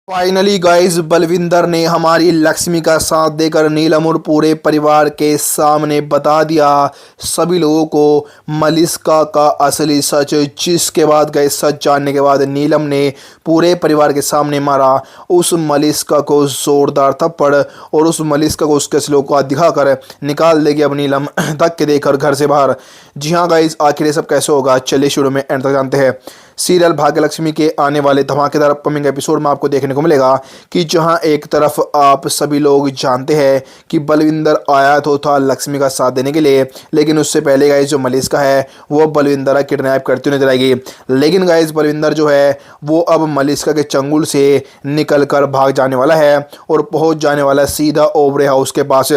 Finally guys Balwinder ने हमारी लक्ष्मी का साथ देकर नीलम और पूरे परिवार के सामने बता दिया सभी लोगों को मलिष्का का असली सच। जिसके बाद गाइस सच जानने के बाद नीलम ने पूरे परिवार के सामने मारा उस मलिष्का को जोरदार थप्पड़ और उस मलिष्का को उसके असली औकात दिखाकर निकाल देगी अब नीलम धक्के देकर घर से बाहर। जी हाँ गाइस, आखिर ये सब कैसे होगा, चलिए शुरू में एंड तक जानते हैं। सीरियल भाग्यलक्ष्मी के आने वाले धमाकेदार अपकमिंग एपिसोड में आपको देखने को मिलेगा कि जहां एक तरफ आप सभी लोग जानते हैं कि बलविंदर आया तो था लक्ष्मी का साथ देने के लिए, लेकिन उससे पहले गाइस जो मलिष्का है वो बलविंदर किडनैप करती हुई नजर आएगी। लेकिन गाइस बलविंदर जो है वो अब मलिष्का के चंगुल से निकल कर भाग जाने वाला है और पहुंच जाने वाला सीधा ओबरे हाउस के पास।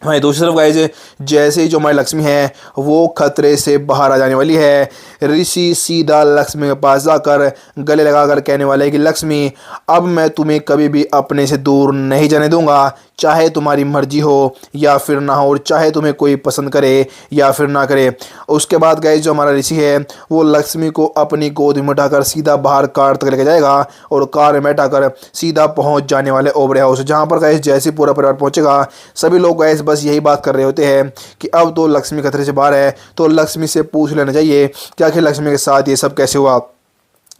वहीं दूसरी तरफ गाइज जैसे ही जो हमारी लक्ष्मी है वो खतरे से बाहर आ जाने वाली है, ऋषि सीधा लक्ष्मी के पास जाकर गले लगाकर कहने वाला है कि लक्ष्मी अब मैं तुम्हें कभी भी अपने से दूर नहीं जाने दूंगा, चाहे तुम्हारी मर्जी हो या फिर ना हो, और चाहे तुम्हें कोई पसंद करे या फिर ना करे। उसके बाद गाइज जो हमारा ऋषि है वो लक्ष्मी को अपनी गोद में उठाकर सीधा बाहर कार तक लेके जाएगा और कार में बैठाकर सीधा पहुंच जाने वाले ओबरे हाउस, जहां पर गाइज जैसे पूरा परिवार पहुंचेगा सभी लोग गाइज बस यही बात कर रहे होते हैं कि अब तो लक्ष्मी खतरे से बाहर है, तो लक्ष्मी से पूछ लेना चाहिए कि आखिर लक्ष्मी के साथ ये सब कैसे हुआ।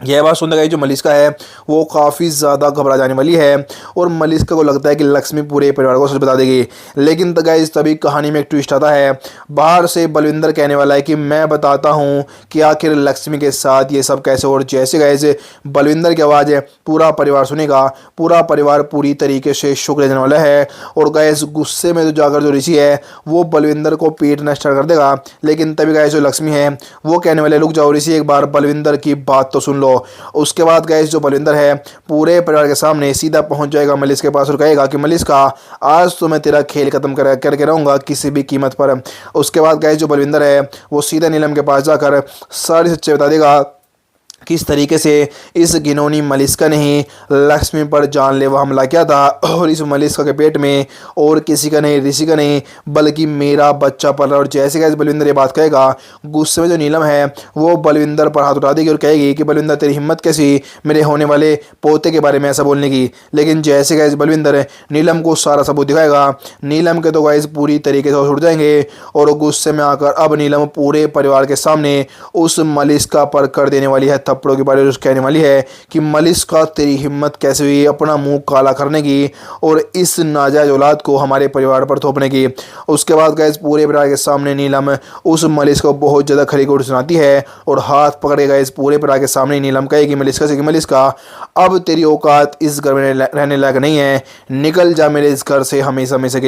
यह बात सुनने गई जो मलिष्का है वो काफ़ी ज़्यादा घबरा जाने वाली है और मलिष्का को लगता है कि लक्ष्मी पूरे परिवार को सच बता देगी। लेकिन गाइस तभी कहानी में एक ट्विस्ट आता है। बाहर से बलविंदर कहने वाला है कि मैं बताता हूँ कि आखिर लक्ष्मी के साथ ये सब कैसे। और जैसे गाइस बलविंदर की आवाज़ है पूरा परिवार सुनेगा, पूरा परिवार पूरी तरीके से शुक्र देने वाला है। और गाइस गुस्से में तो जाकर जो ऋषि है वो बलविंदर को पीटना स्टार्ट कर देगा। लेकिन तभी गाइस जो लक्ष्मी है वो कहने वाले रुक जाओ ऋषि, एक बार बलविंदर की बात तो सुन लो। उसके बाद गाइस जो बलविंदर है पूरे परिवार के सामने सीधा पहुंच जाएगा मलिष्का के पास और कहेगा कि मलिष्का आज तो मैं तेरा खेल खत्म करके रहूंगा किसी भी कीमत पर। उसके बाद गाइस जो बलविंदर है वो सीधा नीलम के पास जाकर सारी सच्चाई बता देगा किस तरीके से इस घिनौनी मलिष्का ने ही लक्ष्मी पर जानलेवा हमला किया था और इस मलिष्का के पेट में और किसी का नहीं, ऋषि का नहीं, बल्कि मेरा बच्चा पल रहा। और जैसे गाइस बलविंदर ये बात कहेगा गुस्से में जो नीलम है वो बलविंदर पर हाथ उठा देगी और कहेगी कि बलविंदर तेरी हिम्मत कैसी मेरे होने वाले पोते के बारे में ऐसा बोलने की। लेकिन जैसे गाइस बलविंदर नीलम को सारा सबूत दिखाएगा, नीलम के तो गाइस पूरी तरीके से उठ जाएंगे और गुस्से में आकर अब नीलम पूरे परिवार के सामने उस मलिष्का पर कर देने वाली है थप्पड़ों के बारे में कहने वाली है कि मलिष्का तेरी हिम्मत कैसे हुई अपना मुंह काला करने की और इस नाजायज औलाद को हमारे परिवार पर थोपने की। उसके बाद गाइस पूरे परिवार के सामने नीलम उस मलिष्का को बहुत ज़्यादा खरी खोटी सुनाती है और हाथ पकड़े गए पूरे परिवार के सामने नीलम कहेगी मलिष्का से कि मलिष्का अब तेरी औकात इस घर में रहने लायक नहीं है, निकल जा मेरे इस घर से हमेशा हमेशा के।